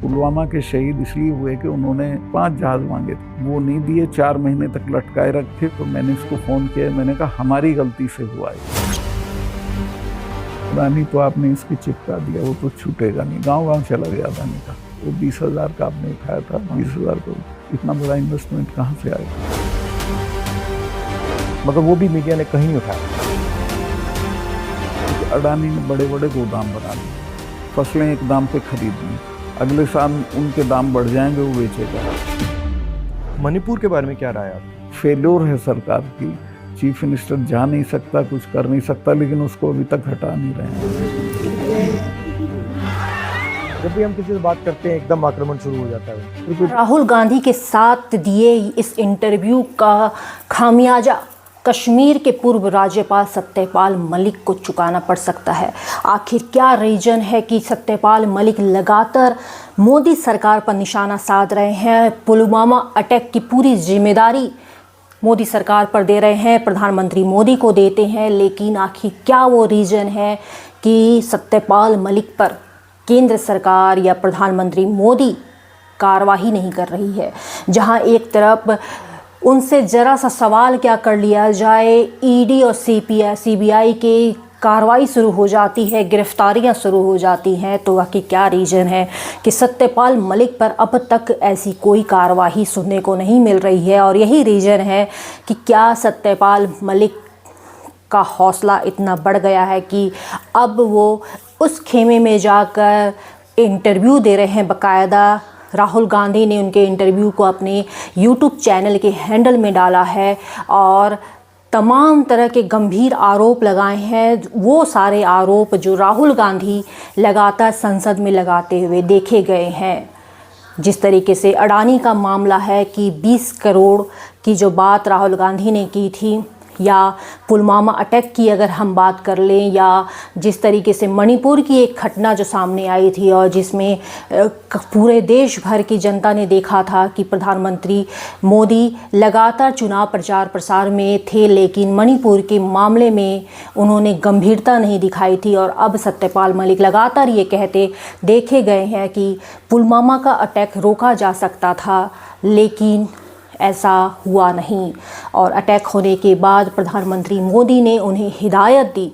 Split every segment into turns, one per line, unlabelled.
पुलवामा के शहीद इसलिए हुए कि उन्होंने 5 जहाज मांगे थे, वो नहीं दिए, 4 महीने तक लटकाए रखे। तो मैंने इसको फ़ोन किया, मैंने कहा हमारी गलती से हुआ है, अडानी तो आपने इसकी चिपका दिया, वो तो छूटेगा नहीं। गांव-गांव चला गया अडानी का, वो 20,000 का आपने उठाया था, 20,000 को इतना बड़ा इन्वेस्टमेंट कहाँ से आएगा?
मगर वो भी मीडिया ने कहीं नहीं उठाया।
अडानी ने बड़े बड़े गोदाम बना दिए, फसलें एक दाम पे खरीद ली, अगले साल उनके दाम बढ़ जाएंगे, वो बेचेगा।
मणिपुर के बारे में क्या राय आपकी?
फेल्योर है सरकार की, चीफ मिनिस्टर जा नहीं सकता, कुछ कर नहीं सकता, लेकिन उसको अभी तक हटा नहीं रहे हैं।
जब भी हम किसी से बात करते हैं एकदम आक्रमण शुरू हो जाता है।
राहुल गांधी के साथ दिए इस इंटरव्यू का खामियाजा कश्मीर के पूर्व राज्यपाल सत्यपाल मलिक को चुकाना पड़ सकता है। आखिर क्या रीजन है कि सत्यपाल मलिक लगातार मोदी सरकार पर निशाना साध रहे हैं? पुलवामा अटैक की पूरी जिम्मेदारी मोदी सरकार पर दे रहे हैं, प्रधानमंत्री मोदी को देते हैं, लेकिन आखिर क्या वो रीजन है कि सत्यपाल मलिक पर केंद्र सरकार या प्रधानमंत्री मोदी कार्रवाई नहीं कर रही है? जहां एक तरफ उनसे ज़रा सा सवाल क्या कर लिया जाए, ईडी और सीबीआई की कार्रवाई शुरू हो जाती है, गिरफ्तारियां शुरू हो जाती हैं, तो आखिर क्या रीज़न है कि सत्यपाल मलिक पर अब तक ऐसी कोई कार्रवाई सुनने को नहीं मिल रही है? और यही रीज़न है कि क्या सत्यपाल मलिक का हौसला इतना बढ़ गया है कि अब वो उस खेमे में जाकर इंटरव्यू दे रहे हैं। बाकायदा राहुल गांधी ने उनके इंटरव्यू को अपने यूट्यूब चैनल के हैंडल में डाला है और तमाम तरह के गंभीर आरोप लगाए हैं। वो सारे आरोप जो राहुल गांधी लगातार संसद में लगाते हुए देखे गए हैं। जिस तरीके से अडानी का मामला है कि 20 करोड़ की जो बात राहुल गांधी ने की थी, या पुलवामा अटैक की अगर हम बात कर लें, या जिस तरीके से मणिपुर की एक घटना जो सामने आई थी और जिसमें पूरे देश भर की जनता ने देखा था कि प्रधानमंत्री मोदी लगातार चुनाव प्रचार प्रसार में थे, लेकिन मणिपुर के मामले में उन्होंने गंभीरता नहीं दिखाई थी। और अब सत्यपाल मलिक लगातार ये कहते देखे गए हैं कि पुलवामा का अटैक रोका जा सकता था, लेकिन ऐसा हुआ नहीं। और अटैक होने के बाद प्रधानमंत्री मोदी ने उन्हें हिदायत दी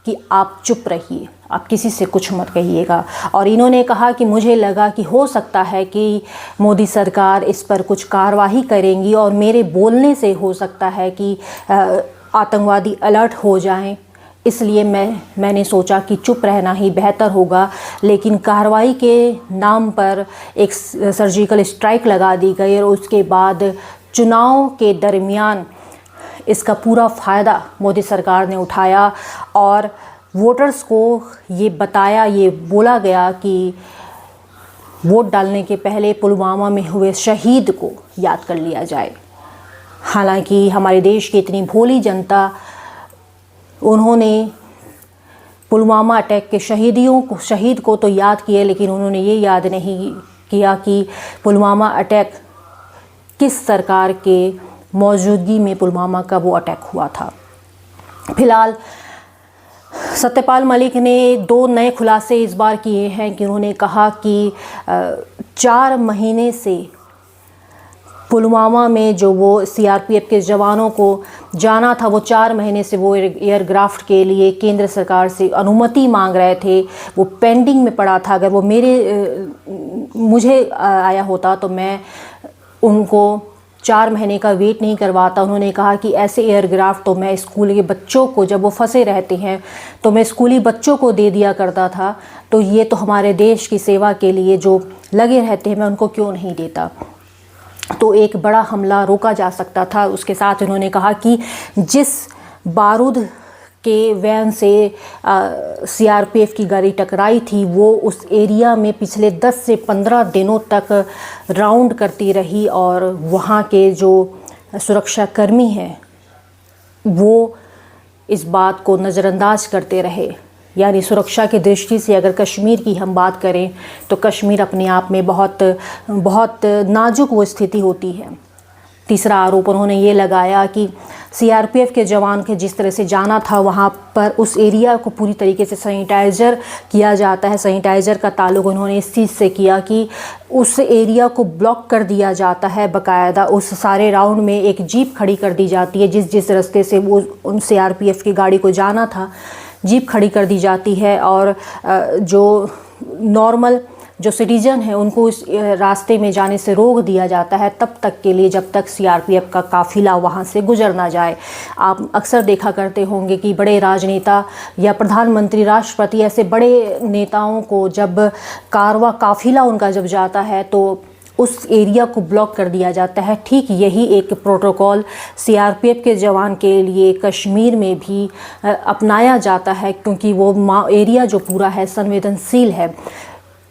कि आप चुप रहिए, आप किसी से कुछ मत कहिएगा। और इन्होंने कहा कि मुझे लगा कि हो सकता है कि मोदी सरकार इस पर कुछ कार्रवाई करेंगी और मेरे बोलने से हो सकता है कि आतंकवादी अलर्ट हो जाएं, इसलिए मैंने सोचा कि चुप रहना ही बेहतर होगा। लेकिन कार्रवाई के नाम पर एक सर्जिकल स्ट्राइक लगा दी गई और उसके बाद चुनाव के दरमियान इसका पूरा फ़ायदा मोदी सरकार ने उठाया और वोटर्स को ये बोला गया कि वोट डालने के पहले पुलवामा में हुए शहीद को याद कर लिया जाए। हालांकि हमारे देश की इतनी भोली जनता, उन्होंने पुलवामा अटैक के शहीद को तो याद किया, लेकिन उन्होंने ये याद नहीं किया कि पुलवामा अटैक किस सरकार के मौजूदगी में पुलवामा का वो अटैक हुआ था। फिलहाल सत्यपाल मलिक ने 2 नए खुलासे इस बार किए हैं कि उन्होंने कहा कि 4 महीने से पुलवामा में जो वो सीआरपीएफ के जवानों को जाना था, वो 4 महीने से वो एयरक्राफ्ट के लिए केंद्र सरकार से अनुमति मांग रहे थे, वो पेंडिंग में पड़ा था। अगर वो मुझे आया होता तो मैं उनको 4 महीने का वेट नहीं करवाता। उन्होंने कहा कि ऐसे एयरक्राफ्ट तो मैं स्कूल के बच्चों को, जब वो फंसे रहते हैं तो मैं स्कूली बच्चों को दे दिया करता था, तो ये तो हमारे देश की सेवा के लिए जो लगे रहते हैं, मैं उनको क्यों नहीं देता। तो एक बड़ा हमला रोका जा सकता था। उसके साथ उन्होंने कहा कि जिस बारूद के वैन से सीआरपीएफ की गाड़ी टकराई थी, वो उस एरिया में पिछले 10 से 15 दिनों तक राउंड करती रही और वहाँ के जो सुरक्षाकर्मी हैं वो इस बात को नज़रअंदाज करते रहे। यानी सुरक्षा की दृष्टि से अगर कश्मीर की हम बात करें तो कश्मीर अपने आप में बहुत नाजुक वो स्थिति होती है। तीसरा आरोप उन्होंने ये लगाया कि सीआरपीएफ के जवान के जिस तरह से जाना था वहाँ पर उस एरिया को पूरी तरीके से सैनिटाइज़र किया जाता है। सैनिटाइज़र का ताल्लुक़ उन्होंने इस चीज़ से किया कि उस एरिया को ब्लॉक कर दिया जाता है, बाकायदा उस सारे राउंड में एक जीप खड़ी कर दी जाती है, जिस रास्ते से वो उन सीआरपीएफ की गाड़ी को जाना था जीप खड़ी कर दी जाती है, और जो नॉर्मल जो सिटीजन है उनको इस रास्ते में जाने से रोक दिया जाता है तब तक के लिए जब तक सीआरपीएफ का काफ़िला वहाँ से गुजर ना जाए। आप अक्सर देखा करते होंगे कि बड़े राजनेता या प्रधानमंत्री, राष्ट्रपति, ऐसे बड़े नेताओं को जब कारवा काफ़िला उनका जब जाता है तो उस एरिया को ब्लॉक कर दिया जाता है। ठीक यही एक प्रोटोकॉल सीआरपीएफ के जवान के लिए कश्मीर में भी अपनाया जाता है, क्योंकि वो एरिया जो पूरा है संवेदनशील है।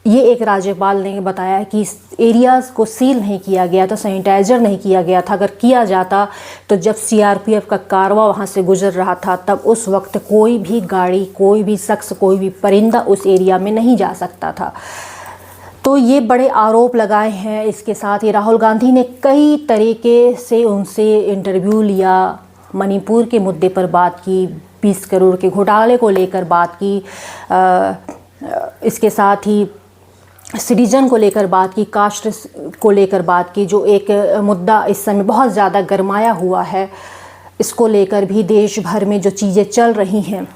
ये एक राज्यपाल ने बताया कि इस एरियाज़ को सील नहीं किया गया था, सैनिटाइज़र नहीं किया गया था। अगर किया जाता तो जब सीआरपीएफ का कारवा वहाँ से गुजर रहा था तब उस वक्त कोई भी गाड़ी, कोई भी शख्स, कोई भी परिंदा उस एरिया में नहीं जा सकता था। तो ये बड़े आरोप लगाए हैं। इसके साथ ही राहुल गांधी ने कई तरीके से उनसे इंटरव्यू लिया, मणिपुर के मुद्दे पर बात की, 20 करोड़ के घोटाले को लेकर बात की, इसके साथ ही सिटीजन को लेकर बात की, कास्ट को लेकर बात की, जो एक मुद्दा इस समय बहुत ज़्यादा गरमाया हुआ है। इसको लेकर भी देश भर में जो चीज़ें चल रही हैं,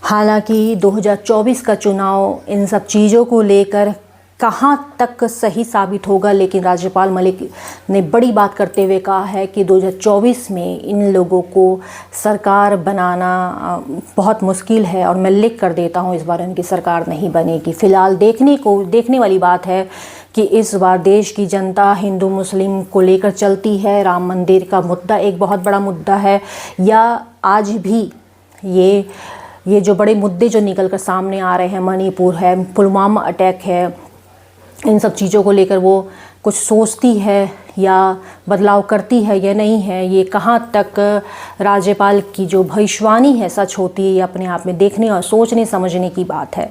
हालांकि 2024 का चुनाव इन सब चीज़ों को लेकर कहाँ तक सही साबित होगा, लेकिन राज्यपाल मलिक ने बड़ी बात करते हुए कहा है कि 2024 में इन लोगों को सरकार बनाना बहुत मुश्किल है, और मैं लिख कर देता हूँ इस बार इनकी सरकार नहीं बनेगी। फ़िलहाल देखने वाली बात है कि इस बार देश की जनता हिंदू मुस्लिम को लेकर चलती है। राम मंदिर का मुद्दा एक बहुत बड़ा मुद्दा है, या आज भी ये जो बड़े मुद्दे जो निकल कर सामने आ रहे हैं, मणिपुर है, पुलवामा अटैक है, इन सब चीज़ों को लेकर वो कुछ सोचती है या बदलाव करती है या नहीं है, ये कहाँ तक राज्यपाल की जो भविष्यवाणी है सच होती है, ये अपने आप में देखने और सोचने समझने की बात है।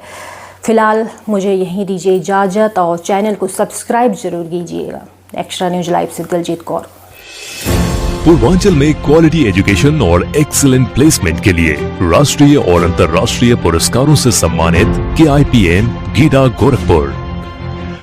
फ़िलहाल मुझे यहीं दीजिए इजाज़त, और चैनल को सब्सक्राइब ज़रूर कीजिएगा। एक्स्ट्रा न्यूज़ लाइव से दिलजीत कौर।
पूर्वांचल में क्वालिटी एजुकेशन और एक्सीलेंट प्लेसमेंट के लिए राष्ट्रीय और अंतर्राष्ट्रीय पुरस्कारों से सम्मानित KIPM गीडा गोरखपुर।